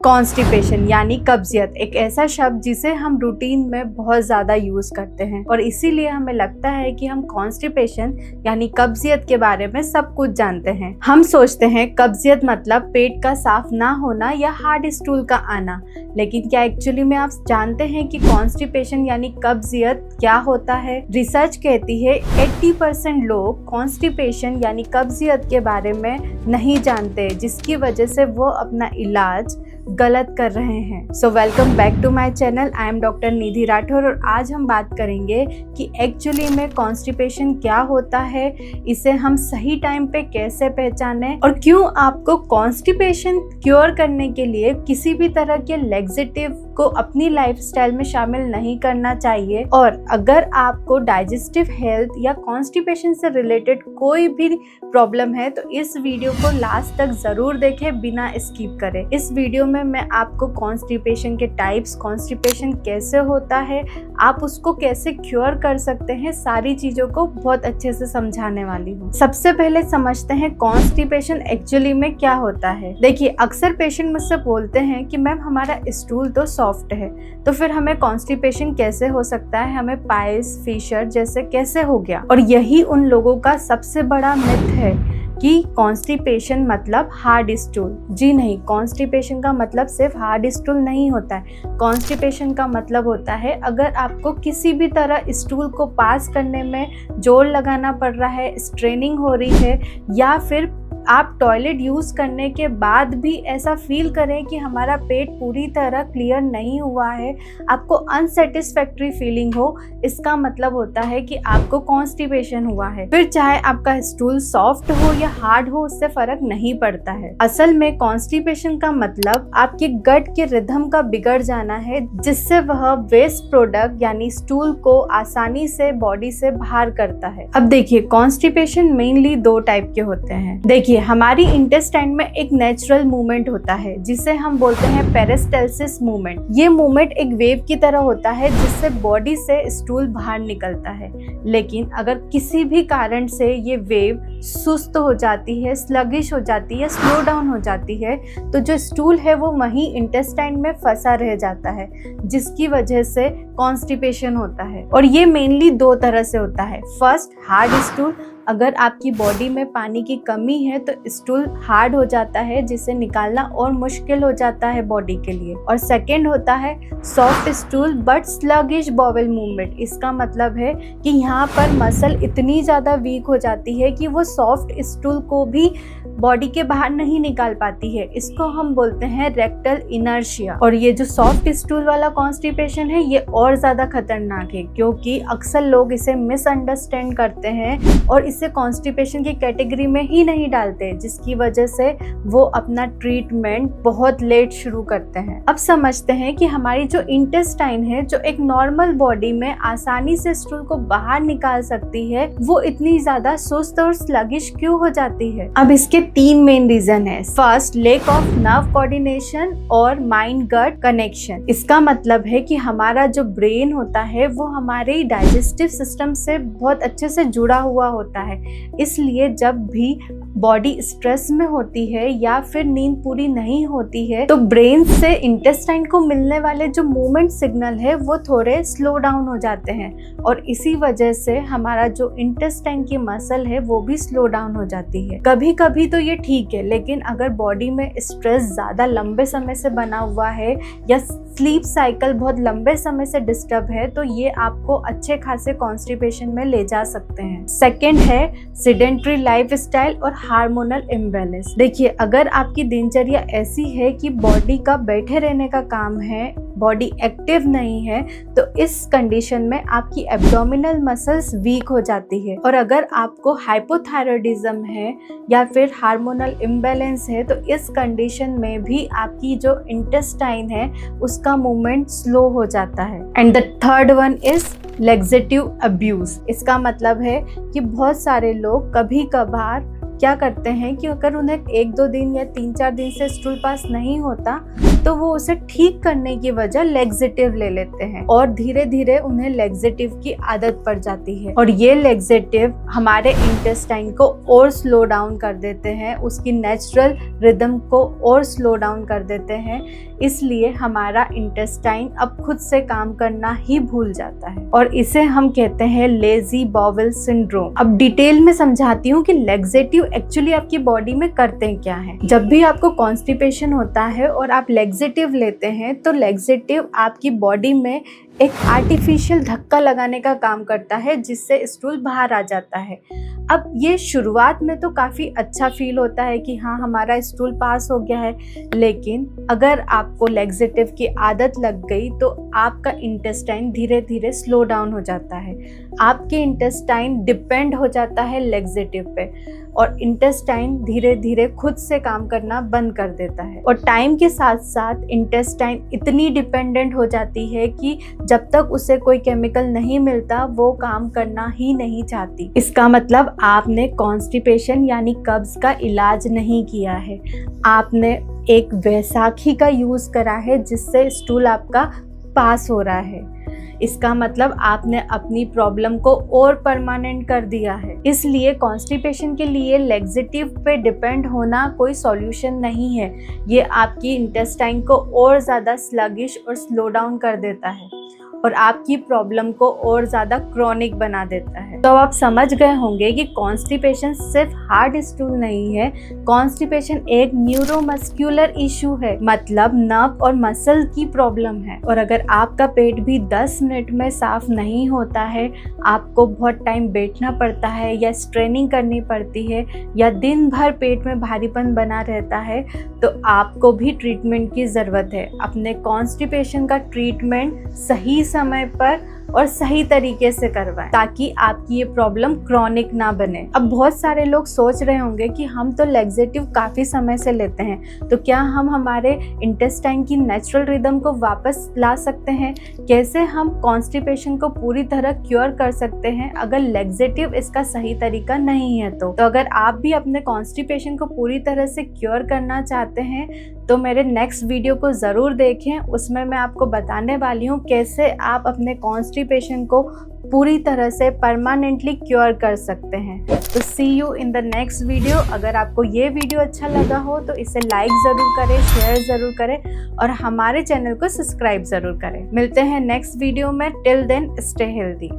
Constipation यानी कब्जियत एक ऐसा शब्द जिसे हम रूटीन में बहुत ज़्यादा यूज़ करते हैं और इसीलिए हमें लगता है कि हम कॉन्स्टिपेशन यानी कब्जियत के बारे में सब कुछ जानते हैं। हम सोचते हैं कब्जियत मतलब पेट का साफ ना होना या हार्ड स्टूल का आना, लेकिन क्या एक्चुअली में आप जानते हैं कि कॉन्स्टिपेशन यानी कब्जियत क्या होता है? रिसर्च कहती है 80% लोग कॉन्स्टिपेशन यानी कब्जियत के बारे में नहीं जानते, जिसकी वजह से वो अपना इलाज गलत कर रहे हैं। So welcome back to my channel. I am doctor Nidhi Rathore और आज हम बात करेंगे कि एक्चुअली में कॉन्स्टिपेशन क्या होता है, इसे हम सही टाइम पे कैसे पहचानें और क्यों आपको कॉन्स्टिपेशन क्योर करने के लिए किसी भी तरह के लैक्सेटिव को अपनी लाइफस्टाइल में शामिल नहीं करना चाहिए। और अगर आपको डाइजेस्टिव हेल्थ या कॉन्स्टिपेशन से रिलेटेड कोई भी प्रॉब्लम है तो इस वीडियो को लास्ट तक जरूर देखें बिना स्किप करें। इस वीडियो में मैं आपको कॉन्स्टिपेशन के टाइप्स, कॉन्स्टिपेशन कैसे होता है, आप उसको कैसे क्योर कर सकते हैं, सारी चीजों को बहुत अच्छे से समझाने वाली हूँ। सबसे पहले समझते हैं कॉन्स्टिपेशन एक्चुअली में क्या होता है। देखिए, अक्सर पेशेंट मुझसे बोलते हैं कि मैम हमारा स्टूल तो सॉफ्ट है, तो फिर हमें कॉन्स्टिपेशन कैसे हो सकता है, हमें पाइल्स, फिशर जैसे कैसे हो गया। और यही उन लोगों का सबसे बड़ा मिथ है कि कॉन्स्टिपेशन मतलब हार्ड स्टूल। जी नहीं, कॉन्स्टिपेशन का मतलब सिर्फ हार्ड स्टूल नहीं होता है। कॉन्स्टिपेशन का मतलब होता है अगर आपको किसी भी तरह स्टूल को पास करने में जोर लगाना पड़ रहा है, स्ट्रेनिंग हो रही है, या फिर आप टॉयलेट यूज़ करने के बाद भी ऐसा फील करें कि हमारा पेट पूरी तरह क्लियर नहीं हुआ है, आपको अनसेटिस्फैक्ट्री फीलिंग हो, इसका मतलब होता है कि आपको कॉन्स्टिपेशन हुआ है। फिर चाहे आपका स्टूल सॉफ्ट हो या हार्ड हो, उससे फर्क नहीं पड़ता है। असल में कॉन्स्टिपेशन का मतलब आपके गट के रिदम का बिगड़ जाना है, जिससे वह वेस्ट प्रोडक्ट यानी स्टूल को आसानी से बॉडी से बाहर करता है। अब देखिए, कॉन्स्टिपेशन मेनली दो टाइप के होते हैं। देखिए, हमारी इंटेस्टाइन में एक नेचुरल मूवमेंट होता है जिसे हम बोलते हैं पेरिस्टाल्सिस मूवमेंट। ये मूवमेंट एक वेव की तरह होता है जिससे बॉडी से स्टूल बाहर निकलता है। लेकिन अगर किसी भी कारण से ये वेव सुस्त हो जाती है, स्लगिश हो जाती है, स्लो डाउन हो जाती है, तो जो स्टूल है वो वहीं इंटेस्टाइन में फंसा रह जाता है, जिसकी वजह से कॉन्स्टिपेशन होता है। और ये मेनली दो तरह से होता है। First, hard stool. अगर आपकी बॉडी में पानी की कमी है तो स्टूल हार्ड हो जाता है, जिसे निकालना और मुश्किल हो जाता है बॉडी के लिए। और सेकंड होता है soft stool but sluggish bowel movement. इसका मतलब है कि यहाँ पर मसल इतनी ज़्यादा वीक हो जाती है कि वो सॉफ्ट स्टूल को भी बॉडी के बाहर नहीं निकाल पाती है। इसको हम बोलते हैं रेक्टल इनर्शिया। और ये जो सॉफ्ट स्टूल वाला कॉन्स्टिपेशन है ये और ज़्यादा खतरनाक है, क्योंकि अक्सर लोग इसे मिसअंडरस्टैंड करते हैं और इसे कॉन्स्टिपेशन की कैटेगरी में ही नहीं डालते, जिसकी वजह से वो अपना ट्रीटमेंट बहुत लेट शुरू करते हैं। अब समझते हैं कि हमारी जो इंटेस्टाइन है, जो एक नॉर्मल बॉडी में आसानी से स्टूल को बाहर निकाल सकती है, वो इतनी ज्यादा सुस्त और स्लगिश क्यों हो जाती है। अब इसके तीन मेन रीजन है। First, lack of nerve coordination और माइंड गट कनेक्शन। इसका मतलब है कि हमारा जो ब्रेन होता है वो हमारे डाइजेस्टिव सिस्टम से बहुत अच्छे से जुड़ा हुआ होता है। इसलिए जब भी बॉडी स्ट्रेस में होती है या फिर नींद पूरी नहीं होती है तो ब्रेन से इंटेस्टाइन को मिलने वाले जो मूवमेंट सिग्नल है वो थोड़े स्लो डाउन हो जाते हैं, और इसी वजह से हमारा जो इंटेस्टाइन की मसल है वो भी स्लो डाउन हो जाती है। कभी कभी तो ये ठीक है, लेकिन अगर बॉडी में स्ट्रेस ज्यादा लंबे समय से बना हुआ है या स्लीप साइकिल बहुत लंबे समय से डिस्टर्ब है तो ये आपको अच्छे खासे कॉन्स्टिपेशन में ले जा सकते हैं। सेकेंड है सेडेंटरी लाइफस्टाइल और हार्मोनल इम्बैलेंस। देखिए, अगर आपकी दिनचर्या ऐसी है कि बॉडी का बैठे रहने का काम है, बॉडी एक्टिव नहीं है, तो इस कंडीशन में आपकी एब्डोमिनल मसल्स वीक हो जाती है। और अगर आपको हाइपोथायरॉयडिज्म है या फिर हार्मोनल इम्बैलेंस है तो इस कंडीशन में भी आपकी जो इंटेस्टाइन है उसका मूवमेंट स्लो हो जाता है। And the third one is laxative abuse. इसका मतलब है कि बहुत सारे लोग कभी कभार क्या करते हैं कि अगर उन्हें 1-2 दिन या 3-4 दिन से स्टूल पास नहीं होता तो तो वो उसे ठीक करने की वजह लैक्सेटिव ले लेते हैं और धीरे धीरे उन्हें लैक्सेटिव की आदत पड़ जाती है और ये लैक्सेटिव हमारे इंटेस्टाइन को और स्लो डाउन कर देते हैं, उसकी नेचुरल रिदम को और स्लो डाउन कर देते हैं। इसलिए हमारा इंटेस्टाइन अब खुद से काम करना ही भूल जाता है और इसे हम कहते हैं लेजी बाउल सिंड्रोम। अब डिटेल में समझाती हूँ कि लैक्सेटिव एक्चुअली आपकी बॉडी में करते हैं क्या है। जब भी आपको कॉन्स्टिपेशन होता है और आप लैक्सेटिव लेते हैं तो लैक्सेटिव आपकी बॉडी में एक आर्टिफिशियल धक्का लगाने का काम करता है जिससे स्टूल बाहर आ जाता है। अब ये शुरुआत में तो काफ़ी अच्छा फील होता है कि हाँ हमारा स्टूल पास हो गया है, लेकिन अगर आपको लैक्सेटिव की आदत लग गई तो आपका इंटेस्टाइन धीरे धीरे स्लो डाउन हो जाता है। आपके इंटेस्टाइन डिपेंड हो जाता है लैक्सेटिव पे और इंटेस्टाइन धीरे धीरे खुद से काम करना बंद कर देता है और टाइम के साथ साथ इंटेस्टाइन इतनी डिपेंडेंट हो जाती है कि जब तक उसे कोई केमिकल नहीं मिलता वो काम करना ही नहीं चाहती। इसका मतलब आपने कॉन्स्टिपेशन यानी कब्ज का इलाज नहीं किया है, आपने एक वैसाखी का यूज करा है जिससे स्टूल आपका पास हो रहा है। इसका मतलब आपने अपनी प्रॉब्लम को और परमानेंट कर दिया है। इसलिए कॉन्स्टिपेशन के लिए लैक्सेटिव पे डिपेंड होना कोई सॉल्यूशन नहीं है, ये आपकी इंटेस्टाइन को और ज़्यादा स्लगिश और स्लो डाउन कर देता है और आपकी प्रॉब्लम को और ज़्यादा क्रॉनिक बना देता है। तो आप समझ गए होंगे कि कॉन्स्टिपेशन सिर्फ हार्ड स्टूल नहीं है, कॉन्स्टिपेशन एक न्यूरोमस्कुलर इशू है, मतलब नर्व और मसल की प्रॉब्लम है। और अगर आपका पेट भी 10 मिनट में साफ नहीं होता है, आपको बहुत टाइम बैठना पड़ता है या स्ट्रेनिंग करनी पड़ती है या दिन भर पेट में भारीपन बना रहता है, तो आपको भी ट्रीटमेंट की ज़रूरत है। अपने कॉन्स्टिपेशन का ट्रीटमेंट सही समय पर और सही तरीके से करवाएं ताकि आपकी ये प्रॉब्लम क्रॉनिक ना बने। अब बहुत सारे लोग सोच रहे होंगे कि हम तो लैक्सेटिव काफ़ी समय से लेते हैं, तो क्या हम हमारे इंटेस्टाइन की नेचुरल रिदम को वापस ला सकते हैं? कैसे हम कॉन्स्टिपेशन को पूरी तरह क्योर कर सकते हैं अगर लैक्सेटिव इसका सही तरीका नहीं है? तो अगर आप भी अपने कॉन्स्टिपेशन को पूरी तरह से क्योर करना चाहते हैं तो मेरे नेक्स्ट वीडियो को ज़रूर देखें। उसमें मैं आपको बताने वाली हूँ कैसे आप अपने कॉन्स्टिपेशन को पूरी तरह से परमानेंटली क्योर कर सकते हैं। तो see you in the next video. अगर आपको ये वीडियो अच्छा लगा हो तो इसे लाइक ज़रूर करें, शेयर ज़रूर करें और हमारे चैनल को सब्सक्राइब ज़रूर करें। मिलते हैं नेक्स्ट वीडियो में। Till then stay healthy.